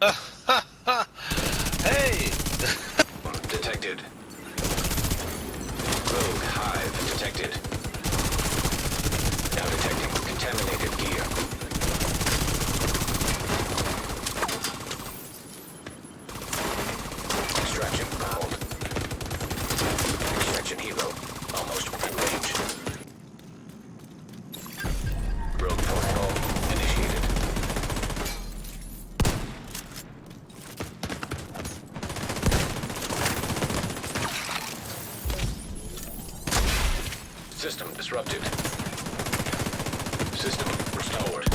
Hey! Detected. Rogue hive detected. Now detecting contaminated gear. Extraction called. Extraction helo almost within range. Rogue protocol initiated. System disrupted. System restored.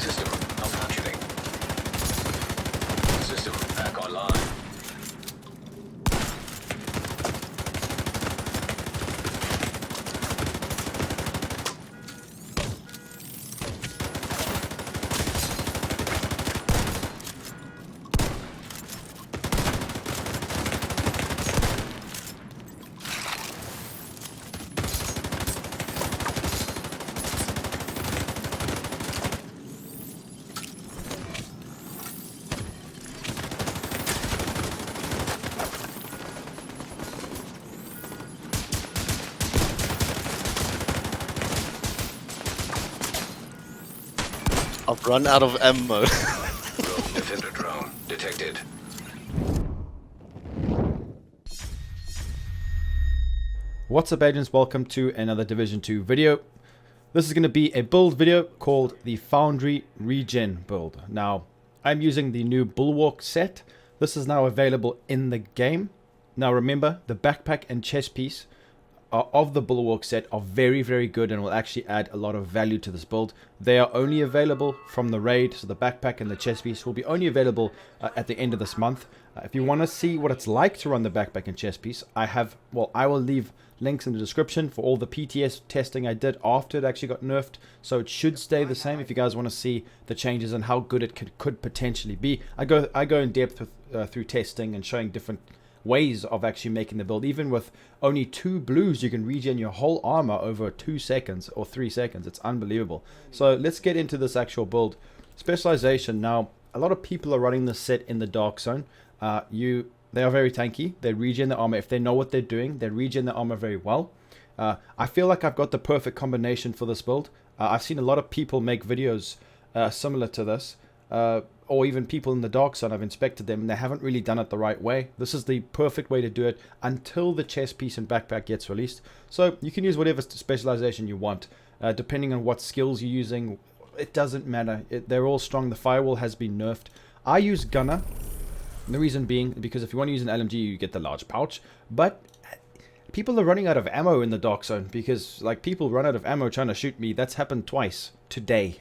System malfunctioning. System back online. I've run out of ammo. Rogue defender drone detected. What's up, agents? Welcome to another Division 2 video. This is going to be a build video called the Foundry Regen build. Now, I'm using the new Bulwark set. This is now available in the game. Now remember, the backpack and chest piece of the Bulwark set are very, very good and will actually add a lot of value to this build. They are only available from the raid, so the backpack and the chest piece will be only available at the end of this month. If you want to see what it's like to run the backpack and chest piece, I will leave links in the description for all the PTS testing I did after it actually got nerfed, so it should stay the same if you guys want to see the changes and how good it could potentially be. I go in depth with, through testing and showing different ways of actually making the build. Even with only 2 blues, you can regen your whole armor over 2 seconds or 3 seconds. It's unbelievable. So let's get into this actual build. Specialization. Now, a lot of people are running this set in the dark zone. They are very tanky. They regen the armor. If they know what they're doing, they regen the armor very well. I feel like I've got the perfect combination for this build. I've seen a lot of people make videos similar to this. Or even people in the dark zone, I've inspected them and they haven't really done it the right way. This is the perfect way to do it until the chest piece and backpack gets released. So you can use whatever specialization you want, depending on what skills you're using. It doesn't matter. They're all strong. The firewall has been nerfed. I use gunner. The reason being because if you want to use an LMG, you get the large pouch. But people are running out of ammo in the dark zone because, like, people run out of ammo trying to shoot me. That's happened twice today.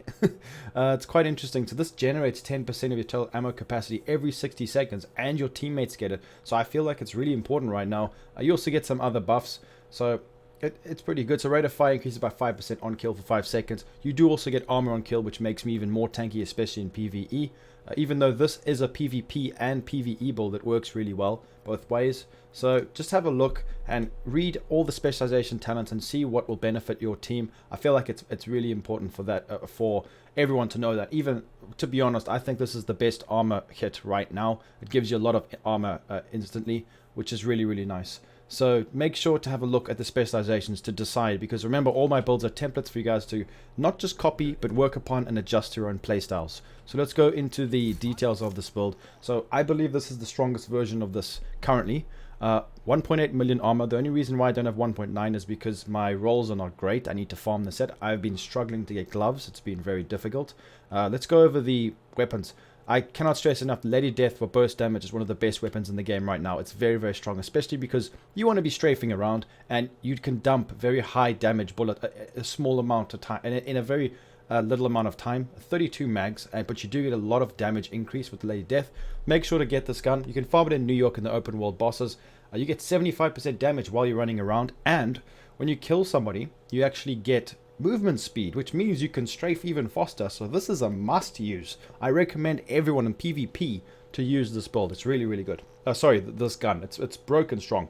It's quite interesting. So this generates 10% of your total ammo capacity every 60 seconds, and your teammates get it. So I feel like it's really important right now. You also get some other buffs, so it's pretty good. So rate of fire increases by 5% on kill for 5 seconds. You do also get armor on kill, which makes me even more tanky, especially in PvE. Even though this is a PvP and PvE build, it works really well both ways. So just have a look and read all the specialization talents and see what will benefit your team. I feel like it's really important for that, for everyone to know that. Even, to be honest, I think this is the best armor hit right now. It gives you a lot of armor instantly, which is really, really nice. So make sure to have a look at the specializations to decide, because remember, all my builds are templates for you guys to not just copy but work upon and adjust your own playstyles. So let's go into the details of this build. So I believe this is the strongest version of this currently. 1.8 million armor. The only reason why I don't have 1.9 is because my rolls are not great. I need to farm the set. I've been struggling to get gloves. It's been very difficult. Let's go over the weapons. I cannot stress enough, Lady Death for burst damage is one of the best weapons in the game right now. It's very, very strong, especially because you want to be strafing around and you can dump very high damage bullet a small amount of time in a very a little amount of time, 32 mags, but you do get a lot of damage increase with Lady Death. Make sure to get this gun. You can farm it in New York in the open world bosses. You get 75% damage while you're running around, and when you kill somebody, you actually get movement speed, which means you can strafe even faster. So this is a must use. I recommend everyone in PvP to use this build. It's really, really good. Sorry, this gun. It's broken strong.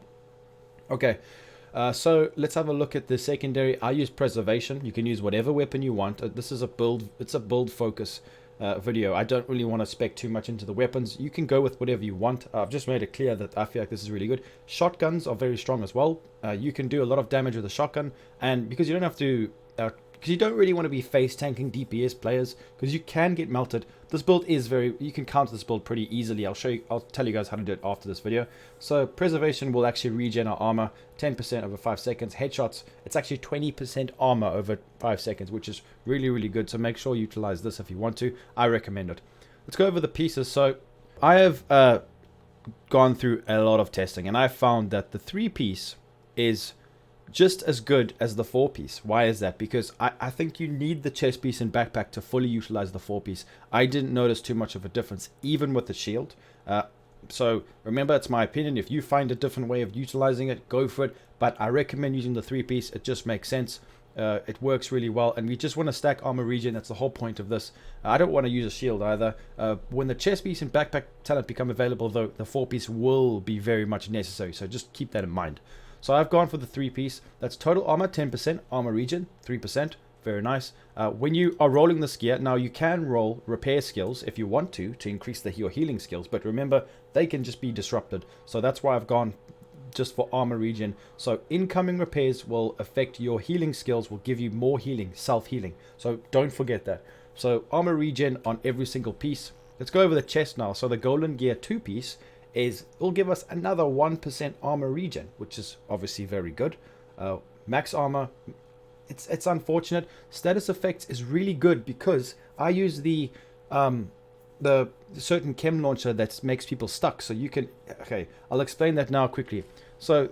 Okay. So let's have a look at the secondary. I use Preservation. You can use whatever weapon you want. This is a build. It's a build focus video. I don't really want to spec too much into the weapons. You can go with whatever you want. I've just made it clear that I feel like this is really good. Shotguns are very strong as well. You can do a lot of damage with a shotgun, and because you don't have to, because you don't really want to be face tanking DPS players, because you can get melted. This build is very, you can counter this build pretty easily. I'll tell you guys how to do it after this video. So Preservation will actually regen our armor 10% over 5 seconds. Headshots, it's actually 20% armor over 5 seconds, which is really, really good. So make sure you utilize this if you want to. I recommend it. Let's go over the pieces. So I have gone through a lot of testing, and I found that the 3-piece is just as good as the 4-piece. Why is that? Because I think you need the chest piece and backpack to fully utilize the 4-piece. I didn't notice too much of a difference, even with the shield. So remember, it's my opinion. If you find a different way of utilizing it, go for it. But I recommend using the 3-piece. It just makes sense. It works really well, and we just want to stack armor regen. That's the whole point of this. I don't want to use a shield either. When the chest piece and backpack talent become available, though, the 4-piece will be very much necessary. So just keep that in mind. So I've gone for the 3-piece. That's total armor 10%, armor regen 3%. Very nice. When you are rolling this gear, now you can roll repair skills if you want to increase your healing skills. But remember, they can just be disrupted. So that's why I've gone just for armor regen. So incoming repairs will affect your healing skills, will give you more healing, self-healing. So don't forget that. So armor regen on every single piece. Let's go over the chest now. So the golden gear 2-piece will give us another 1% armor regen, which is obviously very good. Max armor, it's unfortunate. Status effects is really good because I use the certain chem launcher that makes people stuck. So you can, okay, I'll explain that now quickly. So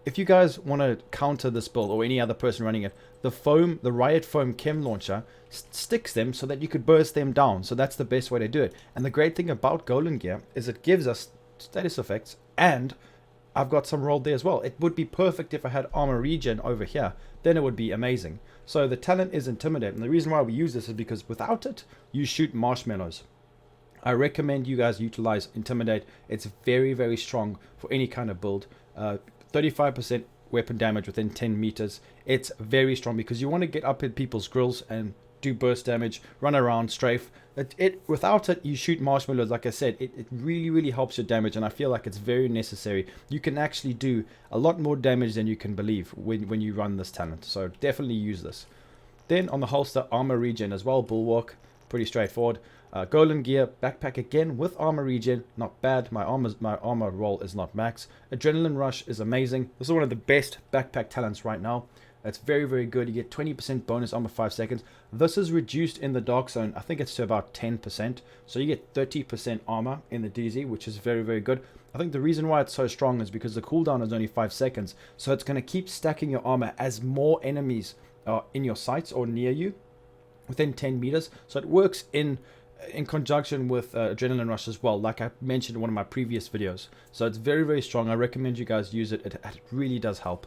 if you guys want to counter this build, or any other person running it, the riot foam chem launcher sticks them so that you could burst them down. So that's the best way to do it. And the great thing about golden gear is it gives us status effects, and I've got some rolled there as well. It would be perfect if I had armor regen over here, then it would be amazing. So the talent is Intimidate, and the reason why we use this is because without it, you shoot marshmallows. I recommend you guys utilize Intimidate. It's very, very strong for any kind of build. 35% weapon damage within 10 meters. It's very strong because you want to get up in people's grills and do burst damage, run around, strafe. Without it, you shoot marshmallows. Like I said, it really, really helps your damage, and I feel like it's very necessary. You can actually do a lot more damage than you can believe when you run this talent. So definitely use this. Then on the holster, armor regen as well. Bulwark, pretty straightforward. Golden gear, backpack again with armor regen, not bad. My armor roll is not max. Adrenaline rush is amazing. This is one of the best backpack talents right now. It's very, very good. You get 20% bonus armor 5 seconds. This is reduced in the dark zone. I think it's to about 10%. So you get 30% armor in the DZ, which is very, very good. I think the reason why it's so strong is because the cooldown is only 5 seconds. So it's going to keep stacking your armor as more enemies are in your sights or near you within 10 meters. So it works in conjunction with Adrenaline Rush as well, like I mentioned in one of my previous videos. So it's very, very strong. I recommend you guys use it. It really does help.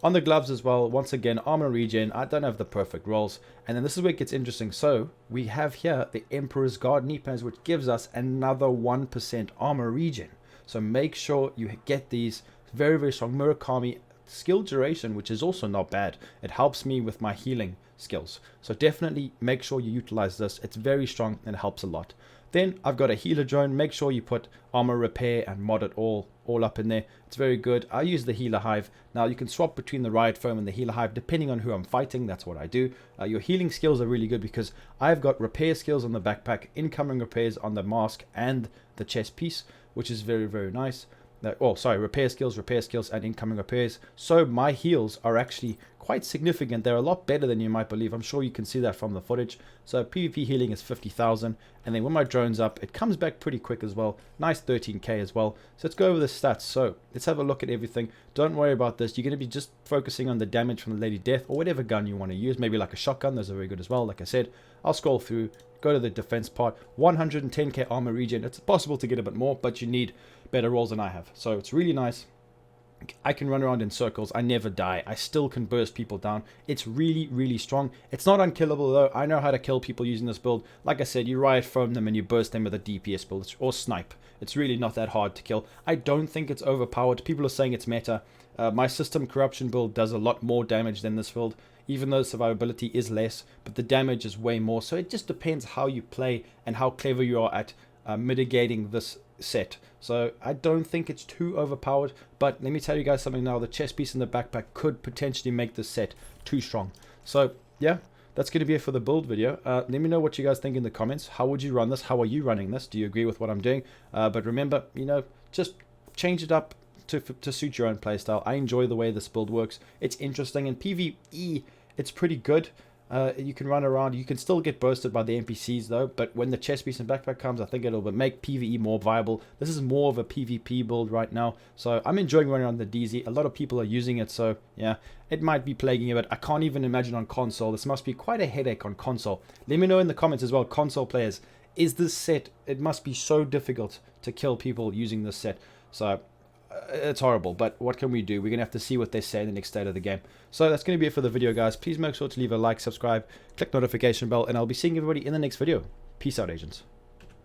On the gloves as well, once again, armor regen. I don't have the perfect rolls. And then this is where it gets interesting. So we have here the Emperor's Guard knee pads, which gives us another 1% armor regen. So make sure you get these. Very, very strong. Murakami skill duration, which is also not bad. It helps me with my healing skills. So definitely make sure you utilize this. It's very strong and helps a lot. Then I've got a healer drone. Make sure you put armor repair and mod it all up in there. It's very good. I use the healer hive. Now you can swap between the riot foam and the healer hive depending on who I'm fighting. That's what I do. Your healing skills are really good because I've got repair skills on the backpack, incoming repairs on the mask and the chest piece, which is very, very nice. repair skills, and incoming repairs. So my heals are actually quite significant. They're a lot better than you might believe. I'm sure you can see that from the footage. So PvP healing is 50,000, and then when my drone's up, it comes back pretty quick as well. Nice 13k as well. So let's go over the stats. So let's have a look at everything. Don't worry about this. You're going to be just focusing on the damage from the Lady Death or whatever gun you want to use. Maybe like a shotgun. Those are very good as well. Like I said, I'll scroll through, go to the defense part. 110k armor regen. It's possible to get a bit more, but you need better rolls than I have. So it's really nice. I can run around in circles. I never die. I still can burst people down. It's really, really strong. It's not unkillable though. I know how to kill people using this build. Like I said, you riot foam them and you burst them with a DPS build or snipe. It's really not that hard to kill. I don't think it's overpowered. People are saying it's meta. My system corruption build does a lot more damage than this build, even though survivability is less, but the damage is way more. So it just depends how you play and how clever you are at mitigating this set. So I don't think it's too overpowered, but let me tell you guys something now. The chest piece in the backpack could potentially make this set too strong. So yeah, that's going to be it for the build video. Let me know what you guys think in the comments. How would you run this? How are you running this? Do you agree with what I'm doing? But remember, you know, just change it up to suit your own playstyle. I enjoy the way this build works. It's interesting. In PvE, it's pretty good. You can run around. You can still get bursted by the NPCs though, but when the chest piece and backpack comes, I think it'll make PvE more viable. This is more of a PvP build right now, so I'm enjoying running on the DZ. A lot of people are using it, so yeah, it might be plaguing a bit. I can't even imagine on console. This must be quite a headache on console. Let me know in the comments as well, console players. Is this set, it must be so difficult to kill people using this set. So it's horrible, but what can we do? We're gonna have to see what they say in the next state of the game. So that's gonna be it for the video, guys. Please make sure to leave a like, subscribe, click notification bell, and I'll be seeing everybody in the next video. Peace out, agents.